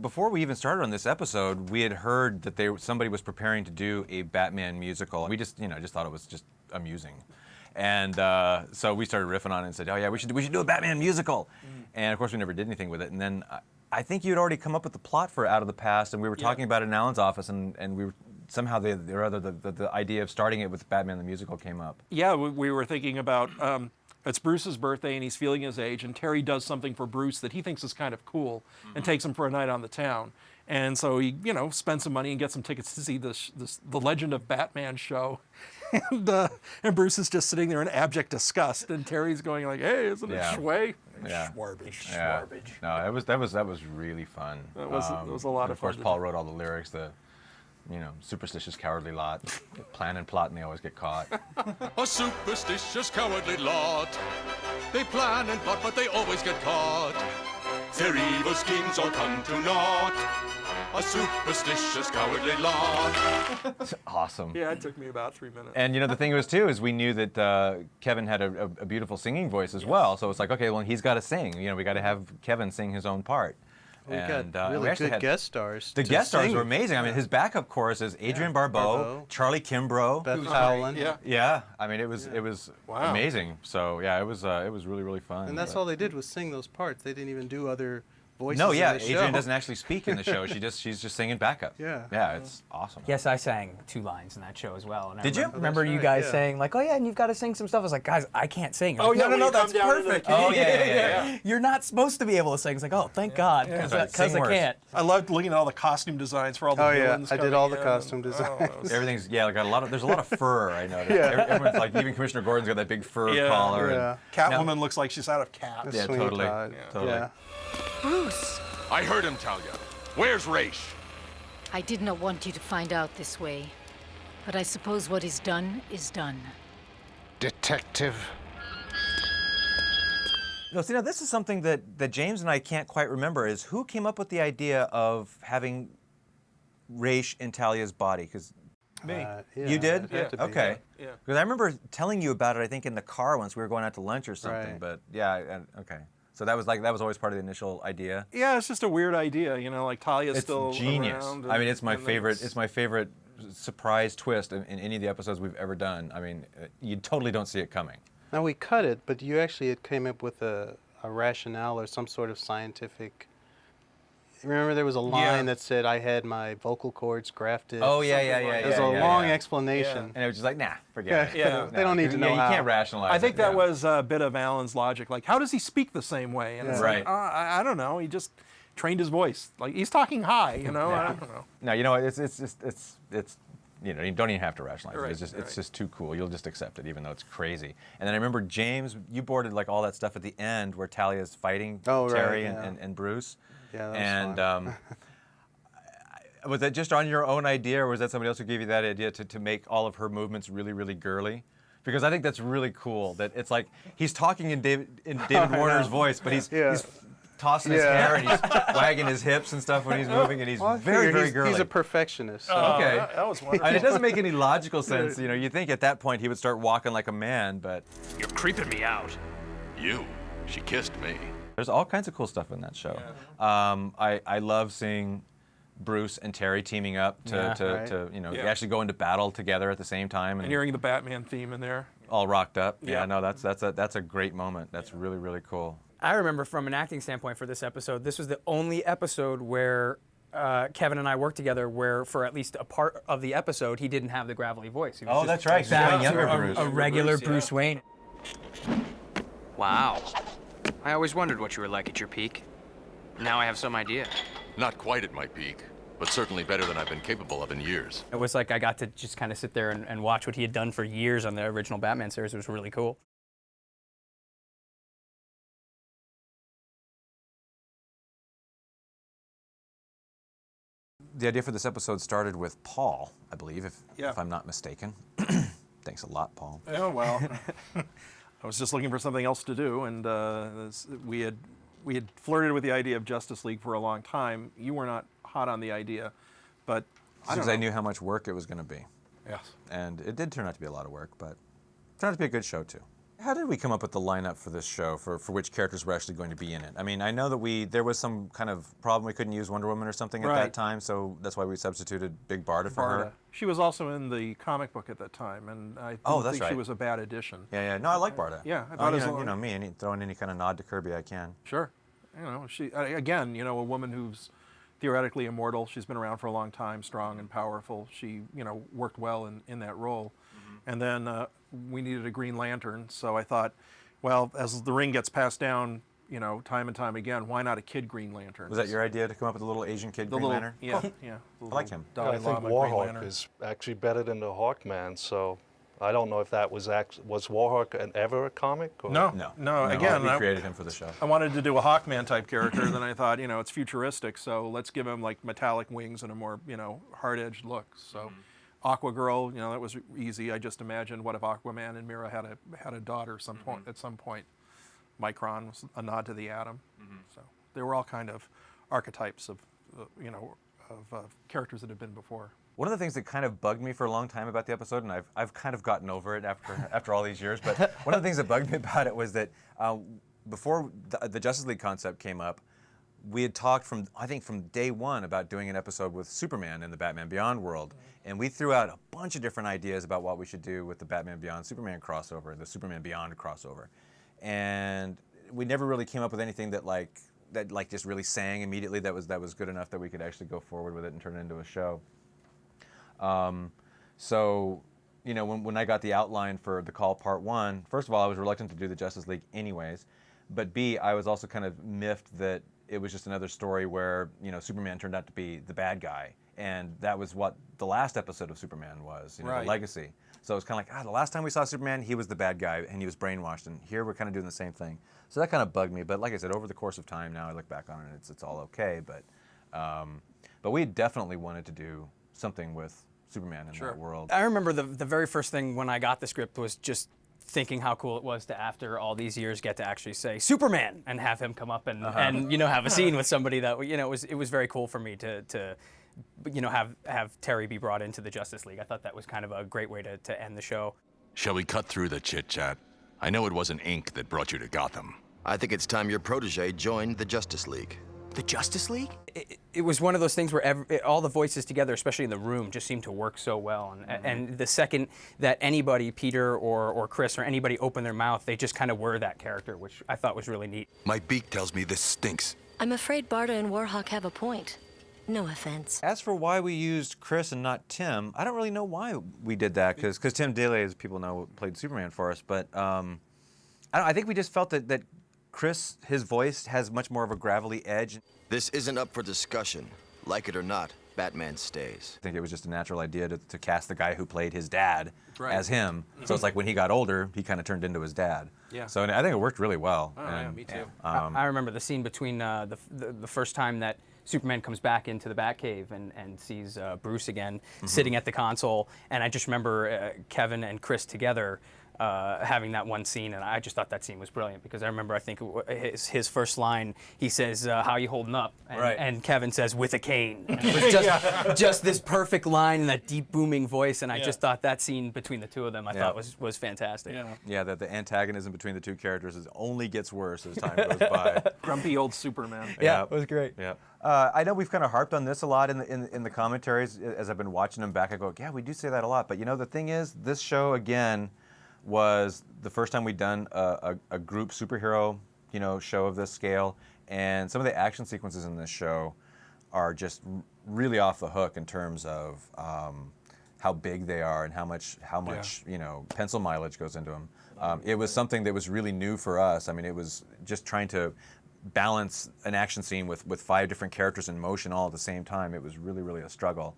Before we even started on this episode, we had heard that somebody was preparing to do a Batman musical. We just thought it was just amusing. And so we started riffing on it and said, oh yeah, we should do a Batman musical. And of course we never did anything with it. And then I think you'd already come up with the plot for Out of the Past, and we were talking about it in Alan's office, and we were somehow the idea of starting it with Batman the musical came up. Yeah, we were thinking about, it's Bruce's birthday and he's feeling his age, and Terry does something for Bruce that he thinks is kind of cool and takes him for a night on the town. And so he, spends some money and gets some tickets to see the Legend of Batman show. And Bruce is just sitting there in abject disgust, and Terry's going like, hey, isn't it shway? Yeah. Schwarbage. Yeah. No, that was really fun. That was a lot of fun. Of course, Paul wrote all the lyrics, superstitious, cowardly lot, plan and plot, and they always get caught. A superstitious, cowardly lot. They plan and plot, but they always get caught. Their evil schemes all come to naught. A superstitious, cowardly lot. It's awesome. Yeah, it took me about 3 minutes. And the thing was too is we knew that Kevin had a beautiful singing voice as well. So it's like, okay, well he's got to sing. We got to have Kevin sing his own part. We got really good guest stars. The guest stars were amazing. I mean, his backup chorus is Adrian Barbeau, Charlie Kimbrough, Beth Howland. Yeah. I mean, it was amazing. So yeah, it was really, really fun. And that's all they did was sing those parts. They didn't even do other voices. No, yeah, in the Adrian show. doesn't actually speak in the show. She's just singing backup. Yeah, it's awesome. Yes, I sang 2 lines in that show as well. And Did you? I remember you guys saying like, "Oh yeah, and you've got to sing some stuff." I was like, "Guys, I can't sing." Oh, yeah, no, that's perfect. Oh yeah. You're not supposed to be able to sing. It's like, oh, thank God, because I can't. I loved looking at all the costume designs for all the villains. I did all the costume designs. Everything's got there's a lot of fur. I noticed. Everyone's like, even Commissioner Gordon's got that big fur collar. Yeah. And, Catwoman looks like she's out of Cats. Yeah, totally. Yeah. Bruce, I heard him, Talia. Where's Raish? I did not want you to find out this way, but I suppose what is done is done. Detective. No, see, now this is something that James and I can't quite remember, is who came up with the idea of having Raish in Talia's body? Because Me. you did? it'd have to be, Okay. Yeah. Because I remember telling you about it, I think, in the car once we were going out to lunch or something. Right. But yeah, okay. So that was always part of the initial idea. Yeah, it's just a weird idea, like Talia's It's still genius. around. I mean, it's my favorite. It's my favorite surprise twist in any of the episodes we've ever done. I mean, you totally don't see it coming. Now we cut it, but you actually came up with a rationale or some sort of scientific. Remember, there was a line that said I had my vocal cords grafted. Oh yeah. There's a long explanation. And it was just like, nah, forget it. Yeah. They don't need to know You how. can't rationalize. I think it, that was a bit of Alan's logic. Like, how does he speak the same way? And it's Right. like, I don't know. He just trained his voice. Like, he's talking high, I don't know. No, it's you don't even have to rationalize it. Right, It's just too cool. You'll just accept it, even though it's crazy. And then I remember James, you boarded like all that stuff at the end where Talia's fighting Terry and Bruce. Yeah, that was and fun. was that just on your own idea, or was that somebody else who gave you that idea to make all of her movements really, really girly? Because I think that's really cool. That it's like he's talking in David Warner's voice, but he's tossing his hair and he's wagging his hips and stuff when he's moving, and he's very, very girly. He's a perfectionist. So. Okay. That was wonderful. And it doesn't make any logical sense. You think at that point he would start walking like a man, but You're creeping me out. She kissed me. there's all kinds of cool stuff in that show. I love seeing Bruce and Terry teaming up to actually go into battle together at the same time And hearing the Batman theme in there. all rocked up. Yeah. No, that's a great moment. That's really, really cool. I remember from an acting standpoint for this episode, this was the only episode where Kevin and I worked together where for at least a part of the episode, he didn't have the gravelly voice. He was just that's right. He's back playing to younger a, Bruce. a regular Bruce, yeah. Bruce Wayne. Wow. I always wondered what you were like at your peak. Now I have some idea. Not quite at my peak, but certainly better than I've been capable of in years. It was like I got to just kind of sit there and watch what he had done for years on the original Batman series. It was really cool. The idea for this episode started with Paul, I believe, if I'm not mistaken. Thanks a lot, Paul. Oh, well. I was just looking for something else to do, and we had flirted with the idea of Justice League for a long time. You were not hot on the idea, but Because I knew how much work it was going to be. Yes. And it did turn out to be a lot of work, but it turned out to be a good show, too. How did we come up with the lineup for this show, for which characters were actually going to be in it? I mean, I know that there was some kind of problem, we couldn't use Wonder Woman or something at Right. that time, so that's why we substituted Big Barda for her. She was also in the comic book at that time, and I didn't Oh, that's think she right. was a bad addition. Yeah. No, I like Barda. Yeah, I thought as long- you know me, throwing any kind of nod to Kirby I can. Sure. She again, a woman who's theoretically immortal. She's been around for a long time, strong and powerful. She, worked well in that role. And then we needed a Green Lantern, so I thought, well, as the ring gets passed down, time and time again, why not a kid Green Lantern? Was that your idea to come up with a little Asian kid The Green little, Lantern? yeah, Cool. yeah. I like him. Dalai I think Lama Green Warhawk Lantern. is actually better than the Hawkman, so I don't know if that was Warhawk ever a comic? Or? No. No. Again, we created him for the show. I wanted to do a Hawkman type character, then I thought, it's futuristic, so let's give him like metallic wings and a more, hard-edged look. So Aqua Girl, that was easy. I just imagined what if Aquaman and Mira had a daughter at some point. Micron was a nod to the Atom. So they were all kind of archetypes of characters that had been before. One of the things that kind of bugged me for a long time about the episode, and I've kind of gotten over it after all these years, but one of the things that bugged me about it was that before the Justice League concept came up, we had talked from day one about doing an episode with Superman in the Batman Beyond world, and we threw out a bunch of different ideas about what we should do with the Batman Beyond Superman crossover, the Superman Beyond crossover, and we never really came up with anything that just really sang immediately that was good enough that we could actually go forward with it and turn it into a show. So, when I got the outline for The Call Part 1, first of all, I was reluctant to do the Justice League anyways, but B, I was also kind of miffed that it was just another story where, Superman turned out to be the bad guy, and that was what the last episode of Superman was, Right. The Legacy. So it was kind of like, the last time we saw Superman, he was the bad guy, and he was brainwashed, and here we're kind of doing the same thing. So that kind of bugged me, but like I said, over the course of time now, I look back on it, it's all okay, but we definitely wanted to do something with Superman in that world. I remember the very first thing when I got the script was just thinking how cool it was to, after all these years, get to actually say Superman and have him come up and have a scene with somebody that it was very cool for me to have Terry be brought into the Justice League. I thought that was kind of a great way to end the show. Shall we cut through the chit-chat? I know it wasn't ink that brought you to Gotham. I think it's time your protege joined the Justice League. The Justice League? It was one of those things where all the voices together, especially in the room, just seemed to work so well. And the second that anybody, Peter or Chris or anybody, opened their mouth, they just kind of were that character, which I thought was really neat. My beak tells me this stinks. I'm afraid Barda and Warhawk have a point. No offense. As for why we used Chris and not Tim, I don't really know why we did that, because Tim Daly, as people know, played Superman for us, but I think we just felt that Chris, his voice has much more of a gravelly edge. This isn't up for discussion. Like it or not, Batman stays. I think it was just a natural idea to cast the guy who played his dad Right. as him. So it's like when he got older, he kind of turned into his dad. Yeah. So I think it worked really well. Oh, yeah, me too. I remember the scene between the first time that Superman comes back into the Batcave and sees Bruce again sitting at the console, and I just remember Kevin and Chris together having that one scene, and I just thought that scene was brilliant, because I remember, I think his first line, he says, "How you holding up?" And, Right. and Kevin says, "With a cane." And it was just this perfect line and that deep booming voice, and I just thought that scene between the two of them, I thought was fantastic. Yeah, that the antagonism between the two characters only gets worse as time goes by. Grumpy old Superman. Yeah, it was great. Yeah. I know we've kind of harped on this a lot in the commentaries as I've been watching them back. I go, yeah, we do say that a lot. But the thing is, this show again was the first time we'd done a group superhero show of this scale, and some of the action sequences in this show are just really off the hook in terms of how big they are and how much pencil mileage goes into them. It was something that was really new for us. I mean, it was just trying to balance an action scene with 5 different characters in motion all at the same time. It was really, really a struggle.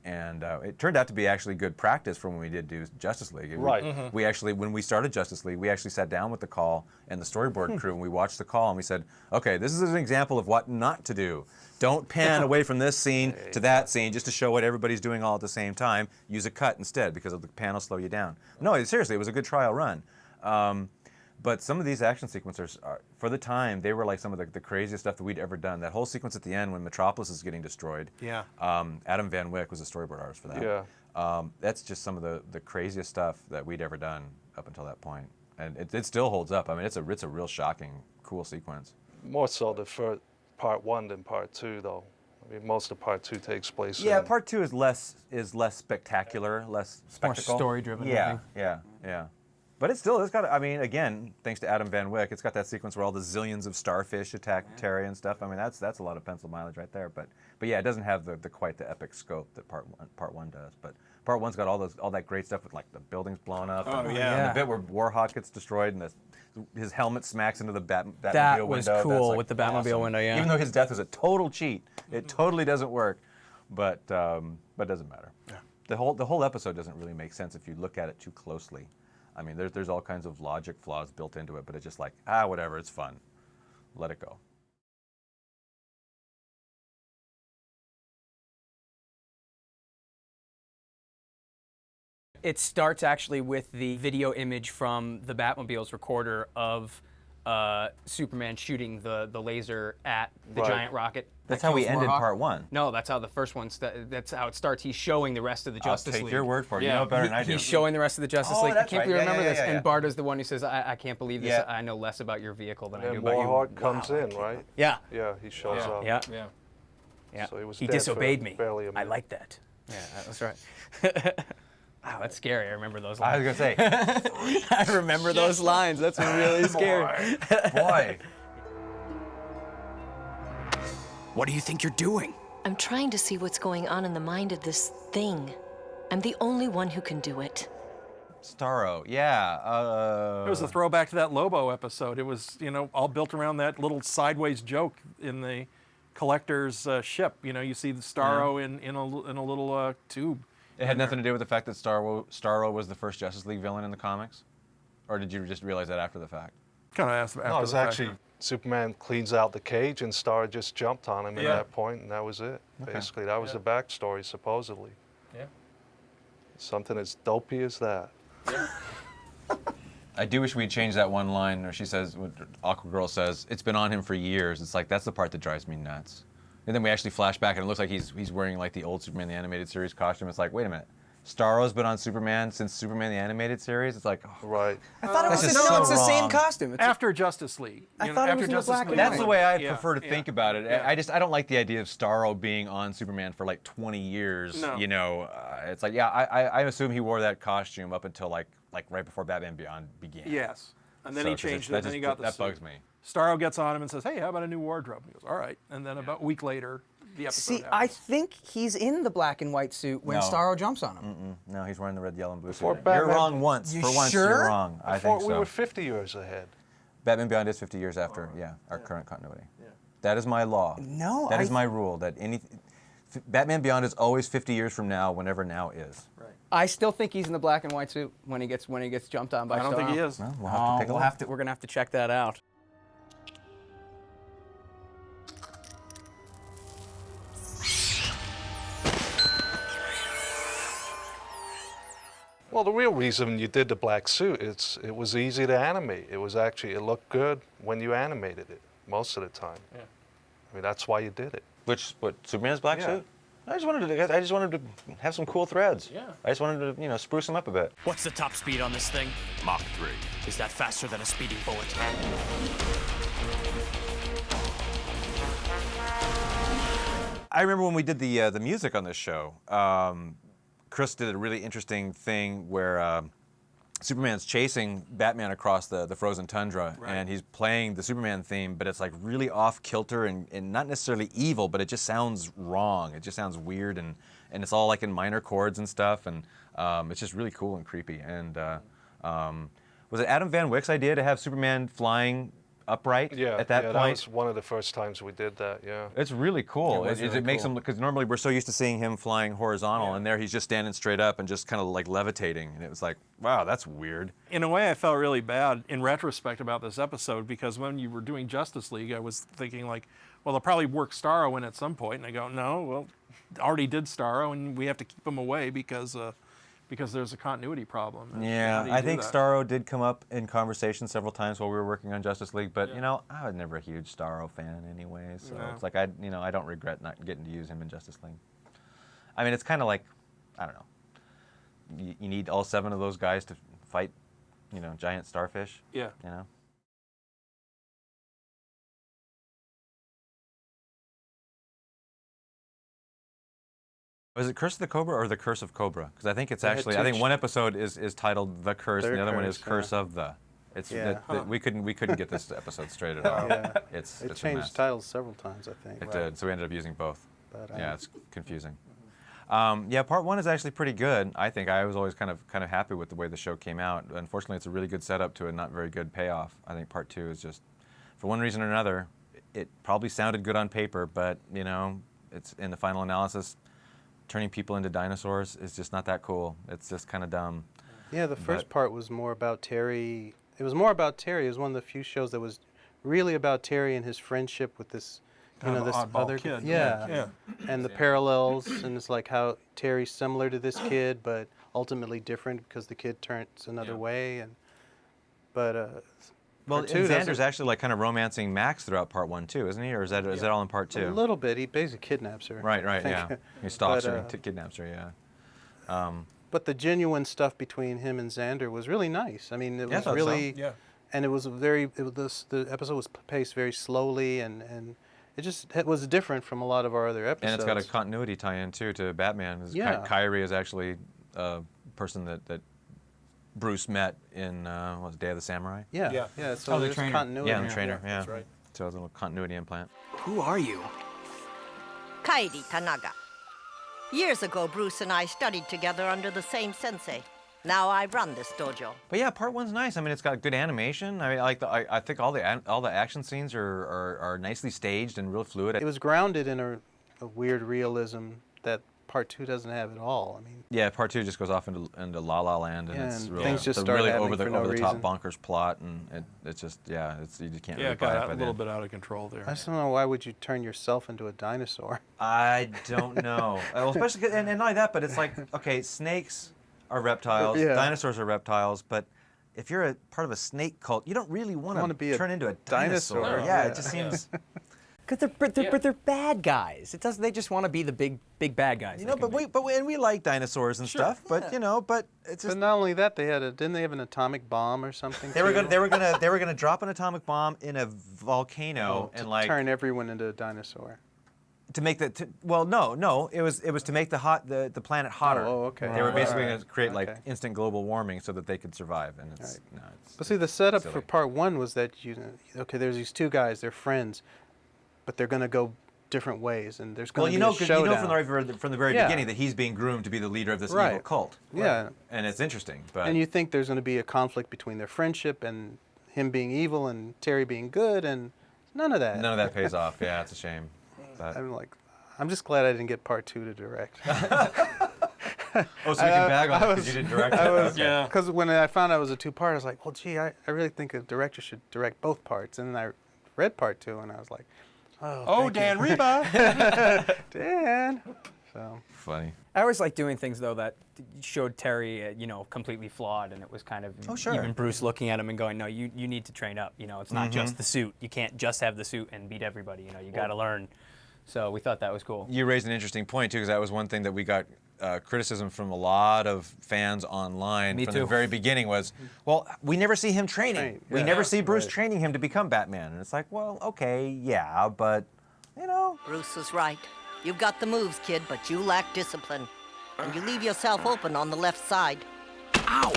And it turned out to be actually good practice for when we did do Justice League. Right. We actually, when we started Justice League, we actually sat down with the Call and the storyboard crew, and we watched the Call, and we said, okay, this is an example of what not to do. Don't pan away from this scene to that scene just to show what everybody's doing all at the same time. Use a cut instead, because the pan will slow you down. No, seriously, it was a good trial run. But some of these action sequences, for the time, they were like some of the craziest stuff that we'd ever done. That whole sequence at the end when Metropolis is getting destroyed. Yeah. Adam Van Wyck was a storyboard artist for that. Yeah. That's just some of the craziest stuff that we'd ever done up until that point. and it still holds up. I mean, it's a real shocking, cool sequence. More so the first part 1 than part 2, though. I mean, most of part 2 takes place. Yeah, in, part 2 is less spectacular, less spectacle. More story-driven. Yeah, yeah. But it's got. I mean, again, thanks to Adam Van Wyck, it's got that sequence where all the zillions of starfish attack Terry and stuff. I mean, that's a lot of pencil mileage right there. But yeah, it doesn't have the quite the epic scope that part one does. But part 1's got all that great stuff with like the buildings blown up. Oh, and, yeah. and the bit where Warhawk gets destroyed and his helmet smacks into the Batmobile window. That was cool, That's, like, with the Batmobile awesome. window, yeah. Even though his death was a total cheat, it totally doesn't work. But it doesn't matter. Yeah. The whole episode doesn't really make sense if you look at it too closely. I mean, there's all kinds of logic flaws built into it, but it's just like, whatever, it's fun. Let it go. It starts actually with the video image from the Batmobile's recorder of Superman shooting the laser at the giant rocket. That's how we kills ended Warhawk. part 1. No, that's how the first one. That's how it starts. He's showing the rest of the Justice League. I'll take your word for it. You know better than I do. He's showing the rest of the Justice League. I that's can't right. believe remember Yeah, this. yeah. And Barda's the one who says, "I can't believe this. Yeah. I know less about your vehicle than I do and about you." Warhawk comes Wow, in, right? Yeah. Yeah, he shows up. Yeah. Yeah. So he was He dead for disobeyed me. barely a I minute. like that. Yeah, that's right. Wow, that's scary. I remember those I lines. was gonna say, I remember those lines. That's really scary. boy. What do you think you're doing? I'm trying to see what's going on in the mind of this thing. I'm the only one who can do it. Starro, yeah. It was a throwback to that Lobo episode. It was, all built around that little sideways joke in the collector's ship. You see the Starro in a little tube. It had nothing to do with the fact that Starro was the first Justice League villain in the comics? Or did you just realize that after the fact? Kind of after No, it was the fact. actually Superman cleans out the cage and Star just jumped on him at Yeah. that point, and that was it. Okay. Basically, that was the backstory, supposedly. Yeah. Something as dopey as that. I do wish we'd changed that one line where she says, when Aquagirl says, it's been on him for years. It's like, that's the part that drives me nuts. And then we actually flash back and it looks like he's wearing like the old Superman the Animated Series costume. It's like, wait a minute. Starro's been on Superman since Superman the Animated Series? It's like, oh, Right. I thought it was That's no, just so it's the same wrong. costume. It's After Justice League. I You know, thought it after was in the Justice black and League. that's the way I Yeah, prefer to yeah. think about it. Yeah. I don't like the idea of Starro being on Superman for like 20 years. No. It's like, yeah, I assume he wore that costume up until like right before Batman Beyond began. Yes. And then So, he 'cause changed it, that and then he just- got the that suit. bugs me. Starro gets on him and says, hey, how about a new wardrobe? He goes, all right. And then about a week later, the episode See, happens. I think he's in the black and white suit when No. Starro jumps on him. No, he's wearing the red, yellow, and blue Before suit. You're Batman- wrong once. You For once, sure? you're wrong. I Before think we so. were 50 years ahead. Batman Beyond is 50 years after, our current continuity. That is my law. No, That is my rule. That Batman Beyond is always 50 years from now, whenever now is. I still think he's in the black and white suit when he gets jumped on by I don't think he Starro. is. Well, we'll have to take a look. We're gonna have to check that out. Well, the real reason you did the black suit, it was easy to animate. It looked good when you animated it, most of the time. Yeah. I mean, that's why you did it. What Superman's black Yeah. suit? I just wanted to have some cool threads. Yeah. I just wanted to, spruce them up a bit. What's the top speed on this thing? Mach 3. Is that faster than a speeding bullet? I remember when we did the music on this show. Chris did a really interesting thing where Superman's chasing Batman across the frozen tundra, and he's playing the Superman theme, but it's like really off kilter and not necessarily evil, but it just sounds wrong. It just sounds weird, and it's all like in minor chords and stuff, and it's just really cool and creepy. And was it Adam Van Wyck's idea to have Superman flying upright at that point? That was one of the first times we did that, yeah. It's really cool. It was really it makes cool. him, because normally we're so used to seeing him flying horizontal, and there he's just standing straight up and just kind of like levitating. And it was like, wow, that's weird. In a way, I felt really bad in retrospect about this episode because when you were doing Justice League, I was thinking like, well, they'll probably work Starro in at some point. And I go, no, well, already did Starro, and we have to keep him away because there's a continuity problem. And how Yeah, do you I do think that? Starro did come up in conversation several times while we were working on Justice League, but I was never a huge Starro fan anyway, so No. it's like I don't regret not getting to use him in Justice League. I mean, it's kind of like, I don't know, you need all 7 of those guys to fight, giant starfish. Yeah. You know. Was it Curse of the Cobra or the Curse of Cobra? Because I think it's actually, I think one episode is titled The Curse, and the other one is Curse of the. It's we couldn't get this episode straight at all. Yeah. It's It a mess. changed titles several times, I think. It did, so we ended up using both. But, yeah, it's confusing. Yeah, part one is actually pretty good. I think I was always kind of happy with the way the show came out. Unfortunately, it's a really good setup to a not very good payoff. I think part two is just, for one reason or another, it probably sounded good on paper, but it's in the final analysis. Turning people into dinosaurs is just not that cool. It's just kind of dumb. Yeah, the first part was more about Terry. It was more about Terry. It was one of the few shows that was really about Terry and his friendship with this, this other kid. Yeah. And the parallels, and it's like how Terry's similar to this kid, but ultimately different because the kid turns another way. Well, part two Xander's actually like kind of romancing Max throughout part one too, isn't he? Or is that all in part two? A little bit. He basically kidnaps her. Right, yeah. He stalks her and kidnaps her, yeah. But the genuine stuff between him and Xander was really nice. I mean, it was really, and it was the episode was paced very slowly, and it was different from a lot of our other episodes. And it's got a continuity tie-in too to Batman. Kyrie is actually a person that Bruce met in Day of the Samurai. Yeah. So there's continuity. Yeah, the trainer. Yeah, that's right. So it's a little continuity implant. Who are you? Kairi Tanaga. Years ago, Bruce and I studied together under the same sensei. Now I run this dojo. But yeah, part one's nice. I mean, it's got good animation. I mean, I think all the action scenes are nicely staged and real fluid. It was grounded in a weird realism that part two doesn't have at all. I mean, yeah, part two just goes off into La La Land, and it's really, things just start really happening over the for no top reason. bonkers plot, and it's just you just can't. Yeah, really it got buy a by little then. bit out of control there. I just don't know, why would you turn yourself into a dinosaur? I don't know. Well, especially and not only that, but it's like, okay, snakes are reptiles, dinosaurs are reptiles, but if you're a part of a snake cult, you don't really want to turn into a dinosaur. No. Yeah, it just seems. Because they're bad guys. They just want to be the big bad guys. But we like dinosaurs and stuff. But but it's just. But not only that, didn't they have an atomic bomb or something? They were gonna drop an atomic bomb in a volcano and turn everyone into a dinosaur. To make the no, it was to make the planet hotter. Oh, okay. They were basically going to create instant global warming so that they could survive, and it's. Right. No, it's but see, the setup silly. for part one was that there's these two guys, they're friends, but they're going to go different ways, and there's going to be a showdown. From the very beginning that he's being groomed to be the leader of this evil cult. Yeah, and it's interesting. But and you think there's going to be a conflict between their friendship and him being evil and Terry being good, and none of that. None of that pays off. Yeah, it's a shame. But I'm just glad I didn't get part two to direct. Oh, so you can bag on it because you didn't direct it? Yeah. Because when I found out it was a two-part, I was like, well, gee, I really think a director should direct both parts. And then I read part two, and I was like, oh, Dan Reba. Dan. So funny. I always like doing things, though, that showed Terry, completely flawed, and it was kind of even Bruce looking at him and going, no, you need to train up. It's not just the suit. You can't just have the suit and beat everybody. You got to learn. So we thought that was cool. You raised an interesting point, too, because that was one thing that we got criticism from a lot of fans online from the very beginning was, well, we never see him training. We never see Bruce training him to become Batman. And it's like, well, okay, yeah, but, Bruce was right. You've got the moves, kid, but you lack discipline. And you leave yourself open on the left side. Ow!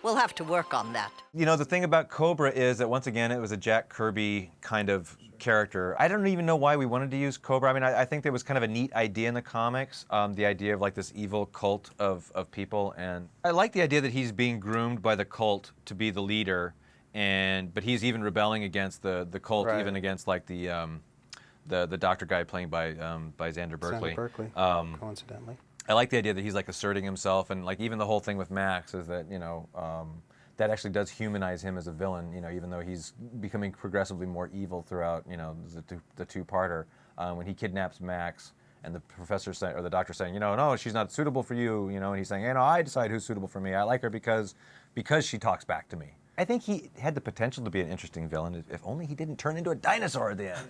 We'll have to work on that. The thing about Cobra is that, once again, it was a Jack Kirby kind of character. I don't even know why we wanted to use Cobra. I mean, I think there was kind of a neat idea in the comics, the idea of this evil cult of people. And I like the idea that he's being groomed by the cult to be the leader, but he's even rebelling against the cult, even against the doctor guy playing by Xander Berkeley. Xander Berkeley, coincidentally. I like the idea that he's asserting himself, and even the whole thing with Max is that that actually does humanize him as a villain. Even though he's becoming progressively more evil throughout the two-parter. When he kidnaps Max, and the professor or the doctor saying, no, she's not suitable for you. And he's saying, I decide who's suitable for me. I like her because she talks back to me. I think he had the potential to be an interesting villain if only he didn't turn into a dinosaur at the end.